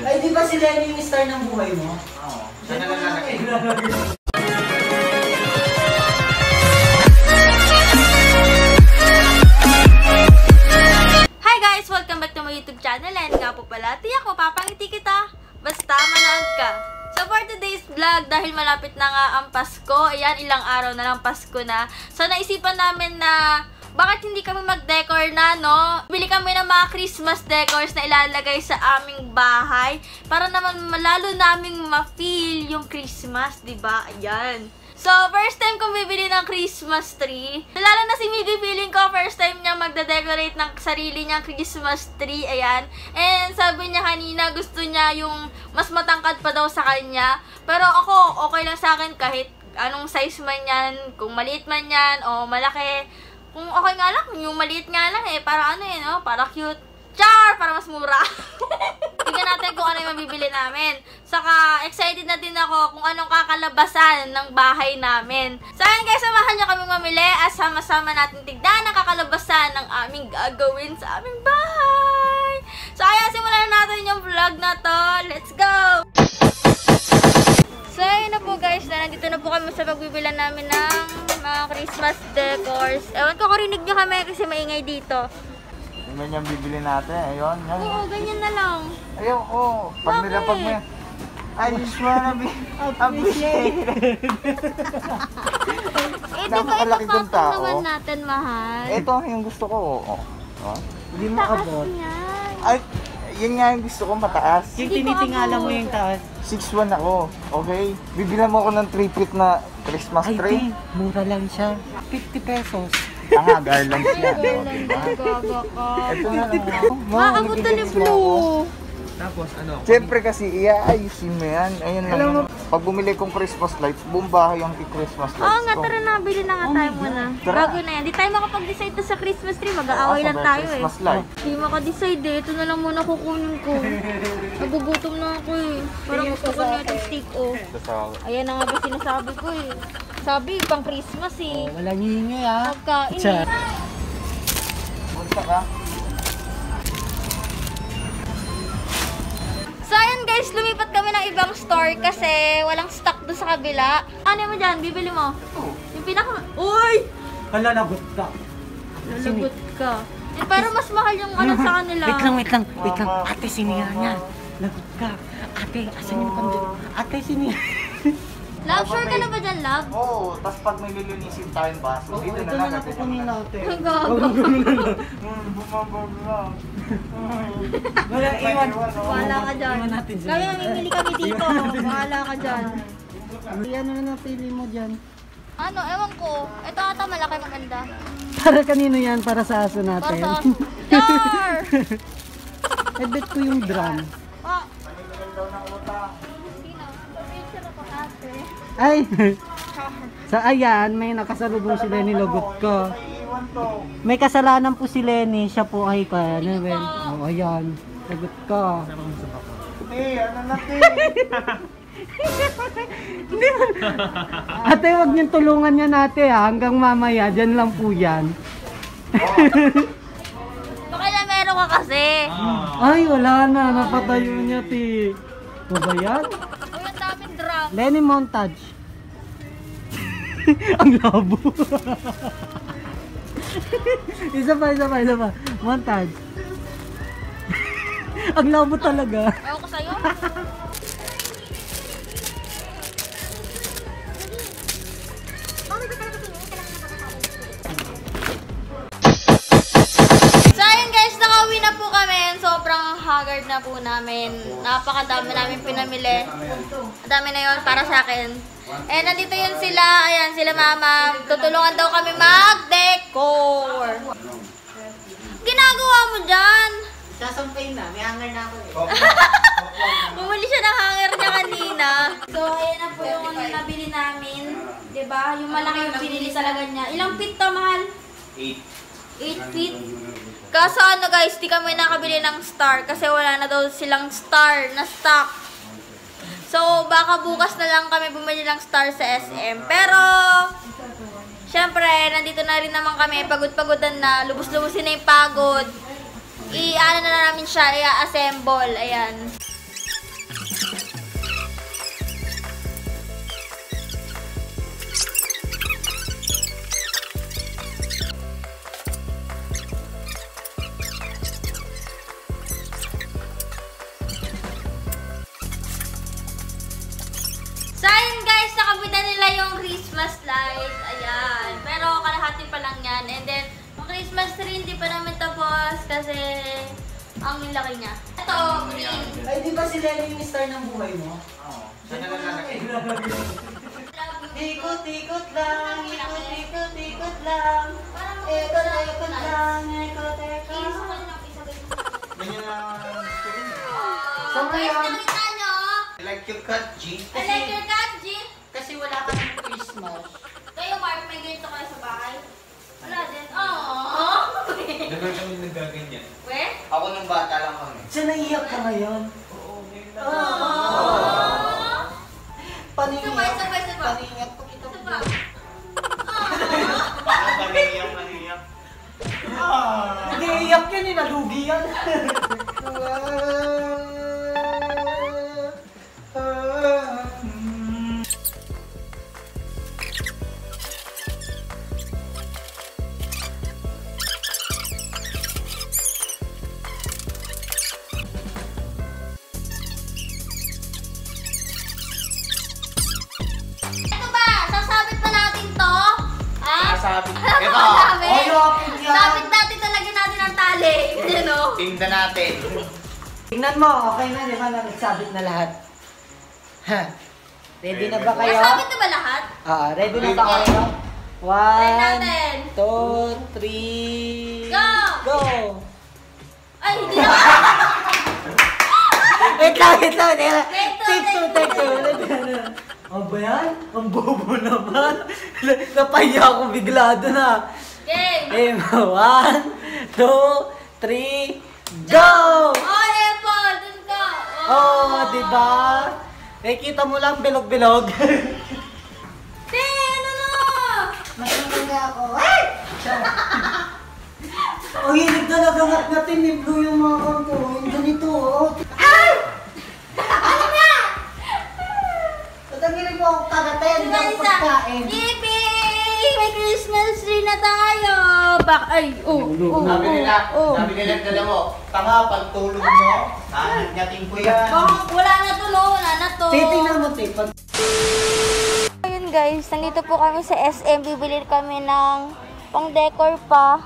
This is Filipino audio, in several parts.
Ay, di ba si Lenny yung star ng buhay mo? Oo. Siya na lang lalaki. Hi guys! Welcome back to my YouTube channel. And nga po pala, tiyak mo, papangiti kita. Basta manood ka. So for today's vlog, dahil malapit na nga ang Pasko, ayan, ilang araw na lang Pasko na. So naisipan namin na bakit hindi kami mag-decor na, no? Bili kami ng mga Christmas decors na ilalagay sa aming bahay para naman malalo naming ma-feel yung Christmas, diba? Ayan. So, first time kong bibili ng Christmas tree. Lalo na si Miggy, feeling ko, first time niya magde-decorate ng sarili niyang Christmas tree. Ayan. And sabi niya kanina, gusto niya yung mas matangkad pa daw sa kanya. Pero ako, okay lang sa akin kahit anong size man yan, kung maliit man yan o malaki. Kung okay nga lang, yung maliit nga lang eh, para ano eh, no? Para cute. Char! Para mas mura. Tingnan natin kung ano yung mabibili namin. Saka, excited na din ako kung anong kakalabasan ng bahay namin. So, ayan guys, samahan nyo kami mamili at sama-sama natin tignan ang kakalabasan ng aming gagawin sa aming bahay. So, ayan, simulan natin yung vlog na to. Let's go! So, ayun na po guys, nandito na po kami sa pagbibilan namin ng mga Christmas decors. Ewan ko, kurinig nyo kami kasi maingay dito. Tingnan yung bibili natin. Ayun. Yan. Oo, ganyan na lang. Ayun, oo. Pag nilapag mo yan. I just wanna be appreciated. Napakalaki kong tao. Naman natin, mahal. Ito yung gusto ko. Oh. Hindi mo abot. Ay, yun nga yung gusto ko, mataas. Yung tinitingala mo yung taas. 6'1" ako. Okay? Bibilan mo ako ng 3-feet na Christmas tree. Ay, mura lang siya. 50 pesos. Tanga, garlands yan. Garland, gaga ka. Ito na lang. Maabot na ni Blue. Tapos ano? Siyempre kasi iayusin mo yan. Ayun lang. Pag bumili kong Christmas lights, buong bahay ang Christmas lights. Oo nga, tara na. Bili na nga tayo muna. Bago na yan. Di tayo makapag-decide na sa Christmas tree. Mag-aaway lang tayo eh. Christmas light. Di maka-decide eh. Ito na lang muna kukunin ko. Nagugutom na ako eh. Parang gusto ko na itong steak oh. Ayan na nga ba sinasabi ko eh. Sabi, pang Christmas eh. Walang hihingi ah. Pagkain. Bunta ka? So, ayan guys, lumipat kami ng ibang store kasi walang stock doon sa kabila. Ano mo dyan? Bibili mo? Yung pinaka... Uy! Hala, nagot ka. Nalagot ka. Eh, pero mas mahal yung ano sa kanila. Wait lang. Ate, sinira niya. Nagot ka. Ate, asan yung kandil? Ate, sinira. Love, sure ka na ba dyan, love? Oo, tapos pag may lilinisin tayong baso, dito na lang natin. kukunin natin. Ang gago. Wala, iwan. Bahala ka dyan. Iwan natin sila. Kaya mamimili kami dito. Bahala ka dyan. Ano na napili mo dyan? Ano, ewan ko. Ito ata malaki maganda. Para kanino yan? Para sa aso Para natin? sa Char! I bet ko yung drum. Ah, Pinagil daw ng utang. sino? Picture ako ate. Ay! Sa ayan, may nakasalubong si Lenny Logot ko. Iwan to. May kasalanan po si Lenny, siya po ay ano, Ben? Oh, ayan. Logot ka. Ano na te? Ate, wag niyong tulungan yan ate ha. Hanggang mamaya, dyan lang po yan. Baka na meron ka kasi. Ay, wala na. Napatayo niya, ti. Ano ba yan? Uy, ang daming drum. Lenny montage. Ang labo. isa pa. Montage. Ang labo talaga. Ewan ko sa'yo. So ayun guys, nakauwi na po kami. Sobrang haggard na po namin. Napakadami namin pinamili. Ang dami na yun para sa akin. And nandito yun sila. Ayan, sila mama. Tutulungan daw kami mag-decor. Ginagawa mo dyan? Sasampay na. May hanger na ako eh. Bumuli siya ng hanger niya kanina. So, ayan na po yung nabili namin. Diba? Yung malaki yung binili talaga niya. Ilang feet to, mahal? 8 feet. Kaso ano guys, di kami nakabili ng star kasi wala na daw silang star na stock. So, baka bukas na lang kami bumili ng star sa SM. Pero, syempre, nandito na rin naman kami. Pagod-pagodan na. Lubos-lubosin na yung pagod. I-ano na namin siya, i-assemble. Ayan. yung Christmas light. Ayan. Pero kalahati pa lang yan. And then, yung Christmas tree hindi pa namin tapos kasi ang laki niya. Ito, green. Ay, di ba si Lenny yung star ng buhay mo? Oo. Saan na lalaki? Ikot-ikot lang, ikot-ikot lang. Ikot-ikot lang, ikot-ikot. Ganyan lang gusto rin. Saan mo Guys, yan? nakita nyo? I like your cut, G. I like your cat, G. Kasi wala kami Christmas. Kayo, Mark, may ganito kayo sa bahay? Wala din. Aww. Nagal kami nagaganyan. We? Ako nung bata lang kami. Siya naiyak ka ngayon. Oo, ngayon lang. Aww. Paningiyak. Sabay. Paningiyak ko kita. Sabay. Maniyak. Naiiyak yan eh, nalugi yan. Ito ba? Sasabit pa natin to? Ha? Sasabit. Ano Ito. ba sabi? Ay, okay yan. Sabit natin talaga natin ang tali. Yan o. Tingnan natin. Tingnan mo, okay na, di ba? Nagsabit na lahat. Ha? Ready na ba kayo? Nasabit na ba lahat? Ready na ba kayo? Try 1, natin. 2, 3, Go! go! Ay, hindi na. Wait lang. Take two. Ano ba yan? Ang bobo naman. Napahiya ako bigla doon ha. Game. 1, 2, 3, go! Oh, Apple. Dun ka. Oh, di ba? Nakikita mo lang bilog-bilog. Ano na? Masaya ako. Ay! Ang hilig talaga natin ni Blue yung mga kanto. Yung ganito, oh. Ay! Ano na? Tatangilin mo ako kagatin Diba ng isa? pagkain. Yippee! May Christmas tree na tayo! Ay, Sabi nila dala mo, tanga, pagtulog nyo, nahanyatin ko yan. Wala na to, no? Wala na to. Titingnan mo, Tipan. Ayun guys, nandito po kami sa SM. Bibili kami ng pang-decor pa.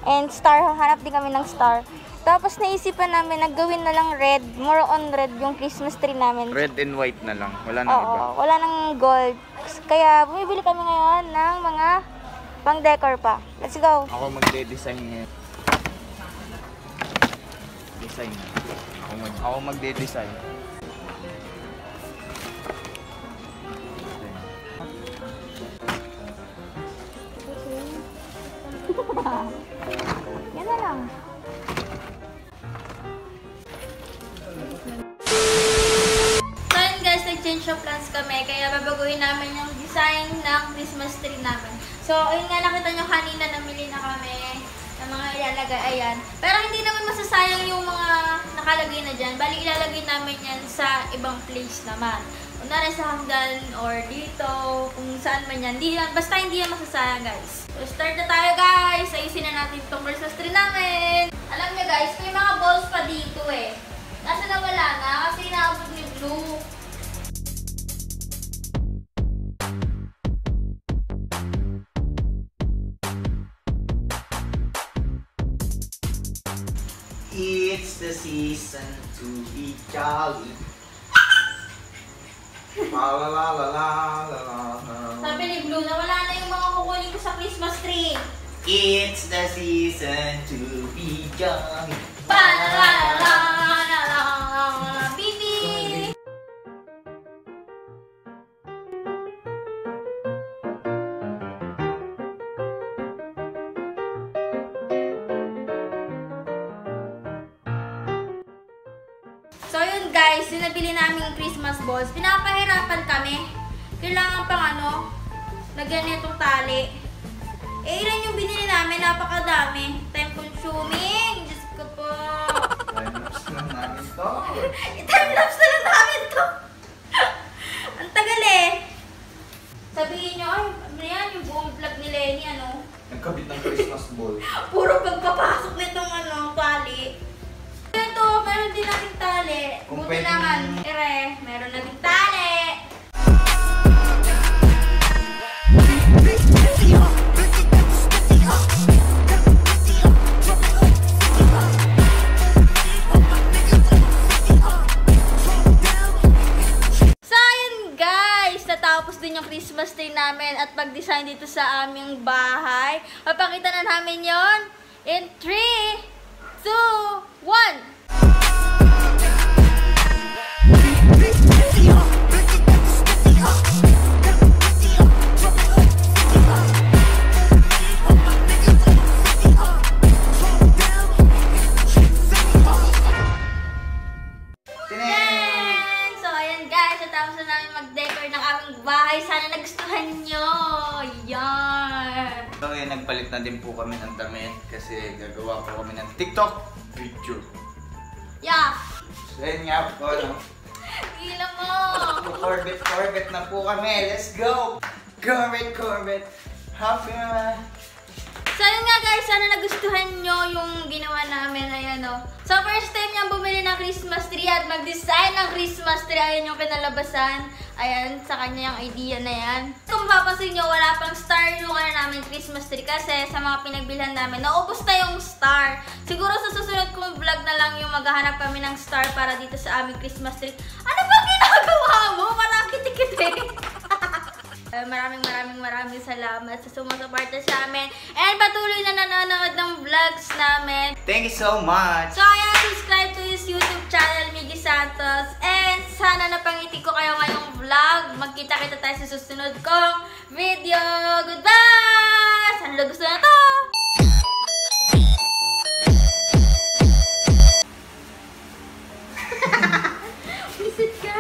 And star, hanap din kami ng star. Tapos naisipan namin na gawin na lang red. More on red yung Christmas tree namin. Red and white na lang, wala nang iba. Oo, wala nang gold. Kaya bumibili kami ngayon ng mga pang-decor pa. Let's go! Ako magde-design ngayon. Design. Ako magde-design. Yan na lang. So yun guys, nag-change of plans kami. Kaya babaguhin namin yung design ng Christmas tree namin. So, ayun nga, nakita nyo kanina, namili na kami ng mga ilalagay. Ayan. Pero hindi naman masasayang yung mga nakalagay na dyan. Bali, ilalagay namin yan sa ibang place naman. Kunwari sa hanggan or dito, kung saan man yan. Basta hindi yan masasayang guys. So, start na tayo guys. Ayusin na natin itong Christmas tree namin. Alam nyo guys, may mga balls pa dito eh. Nasa nawala na kasi inaabot ni Blue. It's the season to be jolly. La la la la la la la. Sabi ni Blue na wala na yung mga kukunin ko sa Christmas tree. It's the season to be jolly. Bibi! So yun guys, yung nabili namin Christmas balls, pinapahirapan kami. Kailangan pang lagyan nitong tali. Eh, ilan yung binili namin? Napakadami. Time consuming. Diyos ko po. Time-lapse lang namin to. I-timelapse na lang namin to. Ang tagal eh. Sabihin nyo, ay, ano yan, yung buong vlog ni Lenny, Nagkabit ng Christmas ball. puro pagpapasok nitong tali. Ito, meron din nating tali. Kung Buti pwedeng- naman, meron nating tali. yung Christmas tree namin at pag-design dito sa aming bahay. Papakita na namin yon in 3, 2, 1! Yan! So, ayan guys, natapos na namin mag-decor ng aming bahay. Sana nagustuhan nyo! Yan! So, nagpalit na din po kami ng damit kasi gagawa po kami ng TikTok video. Yeah! So, yun nga po, no? Gila mo! Corvette na po kami. Let's go! Corvette! Happy naman! So, yun nga guys, sana nagustuhan nyo yung ginawa namin. Ayan o. So, first time niyang bumili ng Christmas tree at mag-design ng Christmas tree. Ayan yung kinalabasan. Ayan, sa kanya yung idea na yan. Kung mapapansin nyo, wala pang star yung namin Christmas tree kasi sa mga pinagbilhan namin, naubos na yung star. Siguro sa susunod kong vlog na lang yung maghahanap kami ng star para dito sa aming Christmas tree. Ano ba ginagawa mo? Parang kitikiti. Maraming salamat sa sumusuporta sa amin. And patuloy na nanonood ng vlogs namin. Thank you so much! So, ayan, subscribe to his YouTube channel, Miggy Santos. And sana napangiti ko kayo ngayong vlog. Magkita-kita tayo sa susunod kong video. Goodbye! Sana gusto na to! Visit ka?